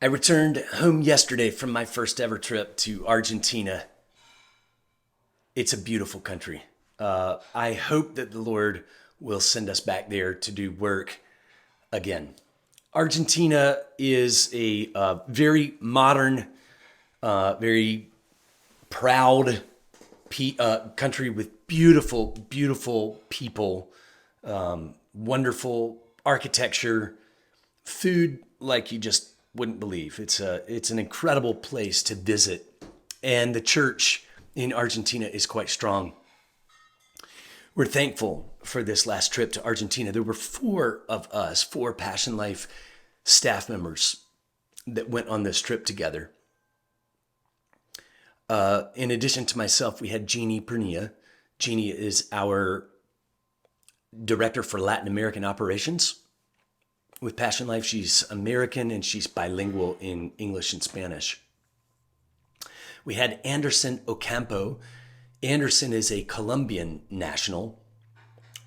I returned home yesterday from my first ever trip to Argentina. It's a beautiful country. I hope that the Lord will send us back there to do work again. Argentina is a very modern, very proud country with beautiful, beautiful people, wonderful architecture, food like you just wouldn't believe. It's an incredible place to visit, and the church in Argentina is quite strong. We're thankful for this last trip to Argentina. There were four of us, four Passion Life staff members that went on this trip together. In addition to myself, we had Jeannie Pernia. Jeannie is our director for Latin American operations. With Passion Life, she's American and she's bilingual in English and Spanish. We had Anderson Ocampo. Anderson is a Colombian national,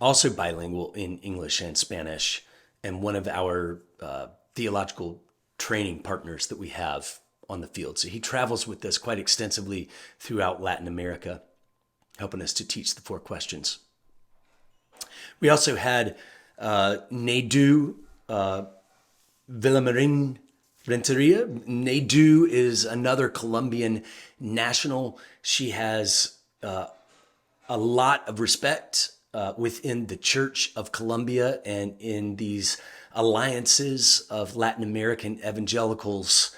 also bilingual in English and Spanish, and one of our theological training partners that we have on the field. So he travels with us quite extensively throughout Latin America, helping us to teach the four questions. We also had Naidu Villamarin Renteria. Naidu is another Colombian national. She has a lot of respect within the Church of Colombia and in these alliances of Latin American evangelicals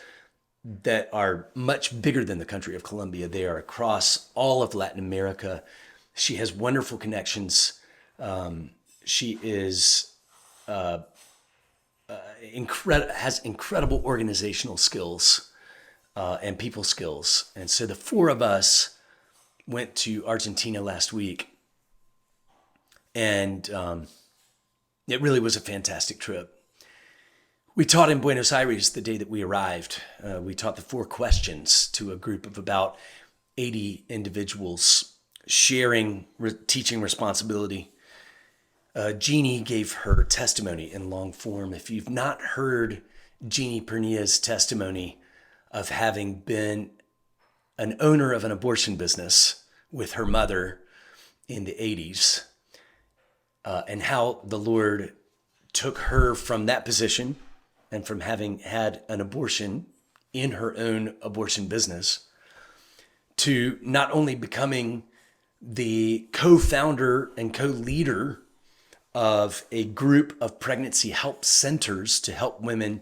that are much bigger than the country of Colombia. They are across all of Latin America. She has wonderful connections. She is has incredible organizational skills and people skills. And so the four of us went to Argentina last week, and it really was a fantastic trip. We taught in Buenos Aires the day that we arrived. We taught the four questions to a group of about 80 individuals sharing teaching responsibility. Jeannie gave her testimony in long form. If you've not heard Jeannie Pernia's testimony of having been an owner of an abortion business with her mother in the 80s, and how the Lord took her from that position and from having had an abortion in her own abortion business to not only becoming the co-founder and co-leader of a group of pregnancy help centers to help women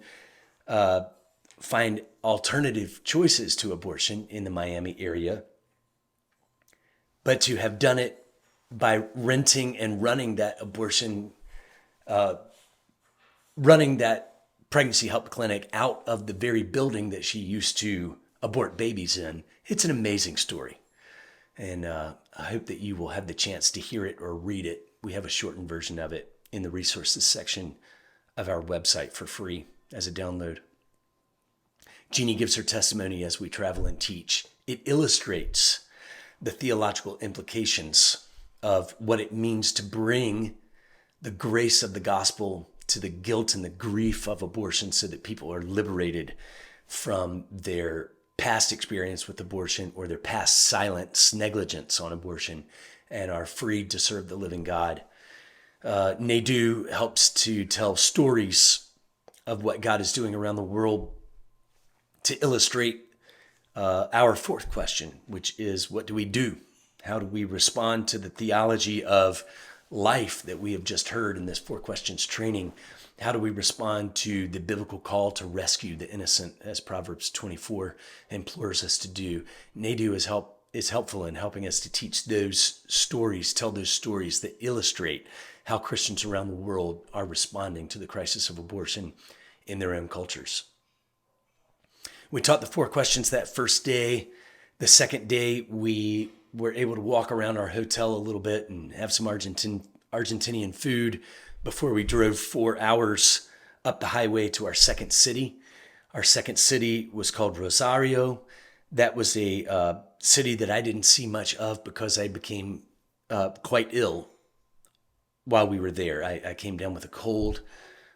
find alternative choices to abortion in the Miami area, but to have done it by renting and running that pregnancy help clinic out of the very building that she used to abort babies in. It's an amazing story. And I hope that you will have the chance to hear it or read it. We have a shortened version of it in the resources section of our website for free as a download. Jeannie gives her testimony as we travel and teach. It illustrates the theological implications of what it means to bring the grace of the gospel to the guilt and the grief of abortion so that people are liberated from their past experience with abortion or their past silence, negligence on abortion, and are freed to serve the living God. Naidu helps to tell stories of what God is doing around the world to illustrate our fourth question, which is, what do we do? How do we respond to the theology of life that we have just heard in this four questions training? How do we respond to the biblical call to rescue the innocent, as Proverbs 24 implores us to do? Naidu is helpful in helping us to teach those stories, tell those stories that illustrate how Christians around the world are responding to the crisis of abortion in their own cultures. We taught the four questions that first day. The second day, we were able to walk around our hotel a little bit and have some Argentinian food before we drove 4 hours up the highway to our second city. Our second city was called Rosario. That was a city that I didn't see much of because I became quite ill while we were there. I came down with a cold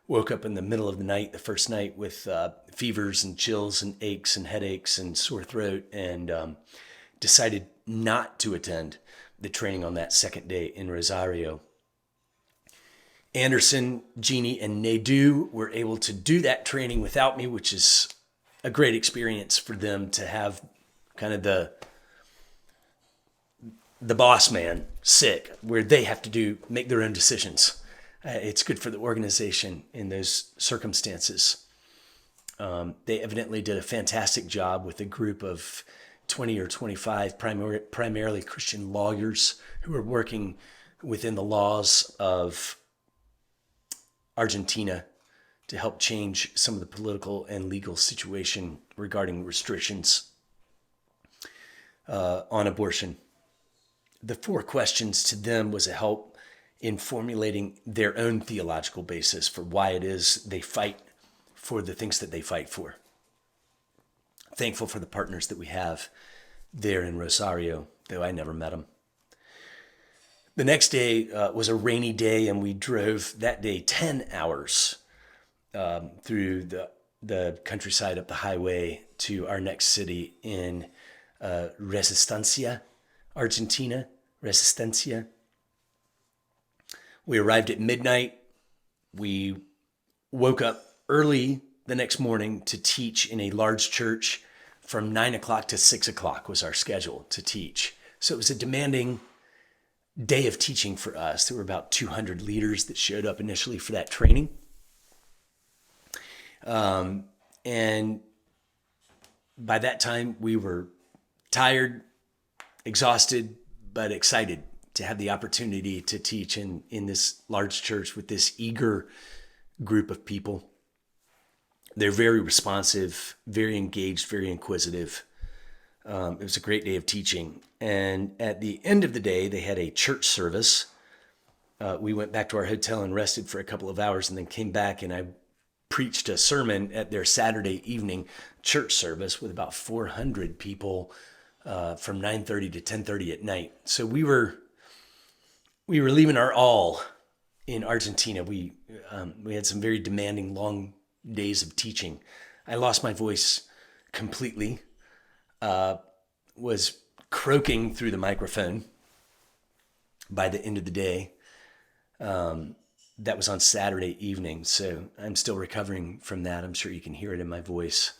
Woke up in the middle of the night, the first night, with fevers and chills and aches and headaches and sore throat, and decided not to attend the training on that second day in Rosario. Anderson, Jeannie, and Nadu were able to do that training without me, which is a great experience for them to have kind of the boss man sick, where they have to make their own decisions. It's good for the organization in those circumstances. They evidently did a fantastic job with a group of 20 or 25 primarily Christian lawyers who are working within the laws of Argentina to help change some of the political and legal situation regarding restrictions on abortion. The 4 questions to them was a help in formulating their own theological basis for why it is they fight for the things that they fight for. Thankful for the partners that we have there in Rosario, though I never met them. The next day was a rainy day, and we drove that day 10 hours through the countryside up the highway to our next city in Resistencia, Argentina. Resistencia. We arrived at midnight. We woke up early the next morning to teach in a large church. From 9 o'clock to 6 o'clock was our schedule to teach. So it was a demanding day of teaching for us. There were about 200 leaders that showed up initially for that training. And by that time, we were tired, exhausted, but excited to have the opportunity to teach in this large church with this eager group of people. They're very responsive, very engaged, very inquisitive. It was a great day of teaching. And at the end of the day, they had a church service. We went back to our hotel and rested for a couple of hours, and then came back, and I preached a sermon at their Saturday evening church service with about 400 people from 9:30 to 10:30 at night. So we were leaving our all in Argentina. We had some very demanding long days of teaching. I lost my voice completely. Was croaking through the microphone by the end of the day. That was on Saturday evening, so I'm still recovering from that. I'm sure you can hear it in my voice.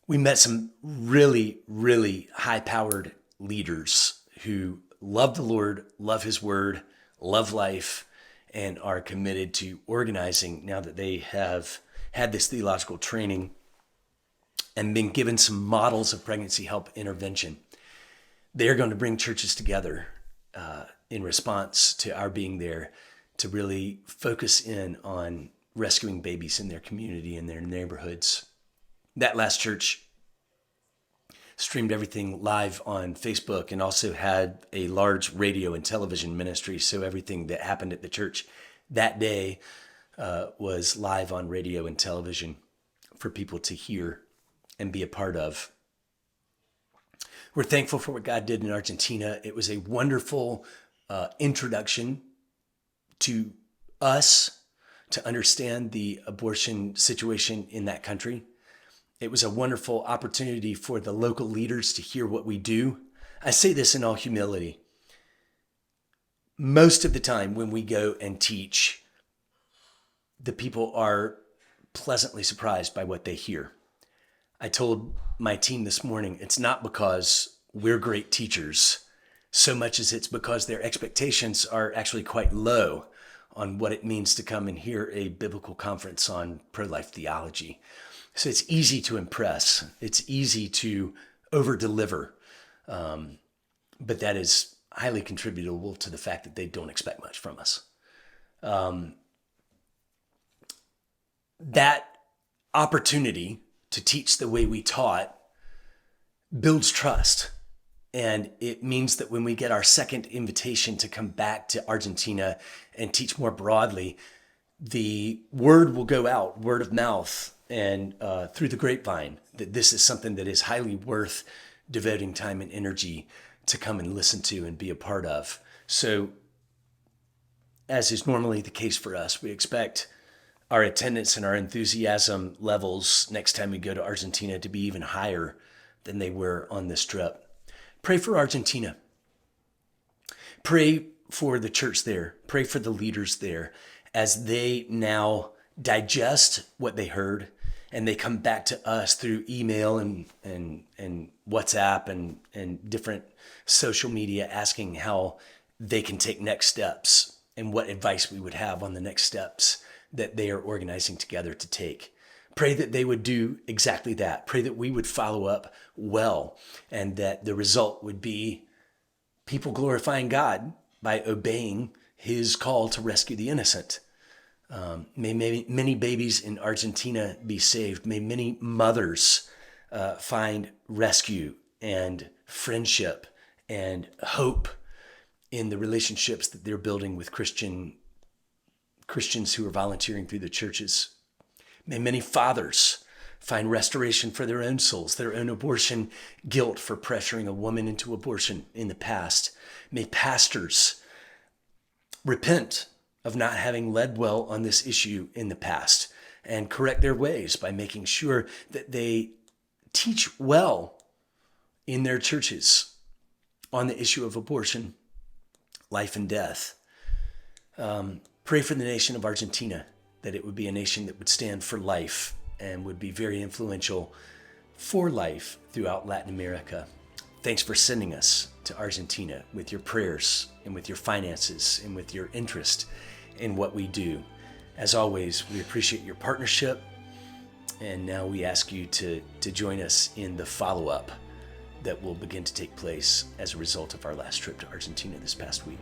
We met some really, really high-powered leaders who love the Lord, love His Word, love life, and are committed to organizing now that they have had this theological training and been given some models of pregnancy help intervention. They're going to bring churches together in response to our being there to really focus in on rescuing babies in their community and their neighborhoods. That last church streamed everything live on Facebook and also had a large radio and television ministry. So everything that happened at the church that day was live on radio and television for people to hear and be a part of. We're thankful for what God did in Argentina. It was a wonderful introduction to us to understand the abortion situation in that country. It was a wonderful opportunity for the local leaders to hear what we do. I say this in all humility. Most of the time when we go and teach, the people are pleasantly surprised by what they hear. I told my team this morning, it's not because we're great teachers so much as it's because their expectations are actually quite low on what it means to come and hear a biblical conference on pro-life theology. So it's easy to impress. It's easy to over-deliver. But that is highly contributable to the fact that they don't expect much from us. That opportunity to teach the way we taught builds trust. And it means that when we get our second invitation to come back to Argentina and teach more broadly, the word will go out, word of mouth, and through the grapevine, that this is something that is highly worth devoting time and energy to come and listen to and be a part of. So, as is normally the case for us, we expect our attendance and our enthusiasm levels next time we go to Argentina to be even higher than they were on this trip. Pray for Argentina. Pray for the church there. Pray for the leaders there as they now digest what they heard and they come back to us through email and WhatsApp and different social media asking how they can take next steps and what advice we would have on the next steps that they are organizing together to take. Pray that they would do exactly that. Pray that we would follow up well and that the result would be people glorifying God by obeying his call to rescue the innocent. May many babies in Argentina be saved. May many mothers find rescue and friendship and hope in the relationships that they're building with Christians who are volunteering through the churches. May many fathers find restoration for their own souls, their own abortion guilt for pressuring a woman into abortion in the past. May pastors repent of not having led well on this issue in the past and correct their ways by making sure that they teach well in their churches on the issue of abortion, life and death. Pray for the nation of Argentina, that it would be a nation that would stand for life and would be very influential for life throughout Latin America. Thanks for sending us to Argentina with your prayers and with your finances and with your interest in what we do. As always, we appreciate your partnership. And now we ask you to join us in the follow-up that will begin to take place as a result of our last trip to Argentina this past week.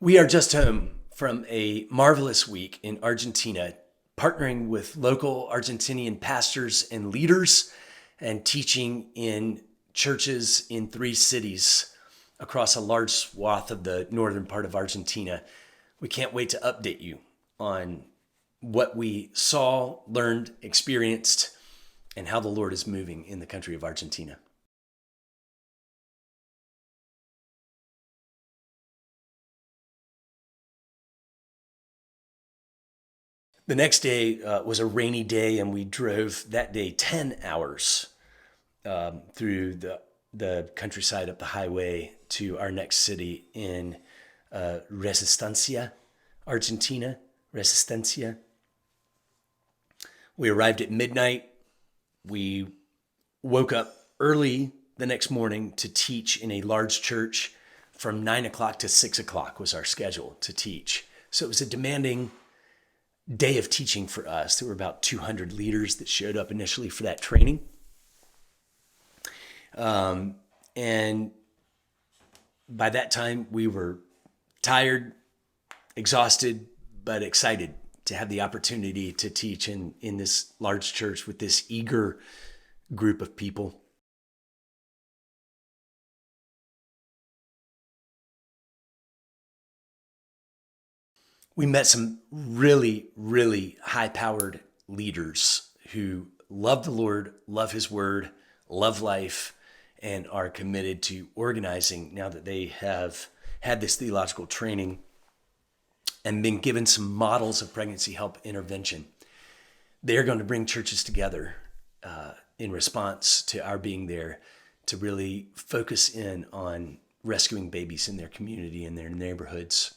We are just home from a marvelous week in Argentina, partnering with local Argentinian pastors and leaders and teaching in churches in 3 cities across a large swath of the northern part of Argentina. We can't wait to update you on what we saw, learned, experienced, and how the Lord is moving in the country of Argentina. The next day was a rainy day, and we drove that day 10 hours through the countryside up the highway to our next city in Resistencia, Argentina. Resistencia. We arrived at midnight. We woke up early the next morning to teach in a large church. From 9 o'clock to 6 o'clock was our schedule to teach. So it was a demanding day of teaching for us. There were about 200 leaders that showed up initially for that training. And by that time, we were tired, exhausted, but excited to have the opportunity to teach in this large church with this eager group of people. We met some really, really high-powered leaders who love the Lord, love his word, love life, and are committed to organizing now that they have had this theological training and been given some models of pregnancy help intervention. They're going to bring churches together in response to our being there to really focus in on rescuing babies in their community and their neighborhoods.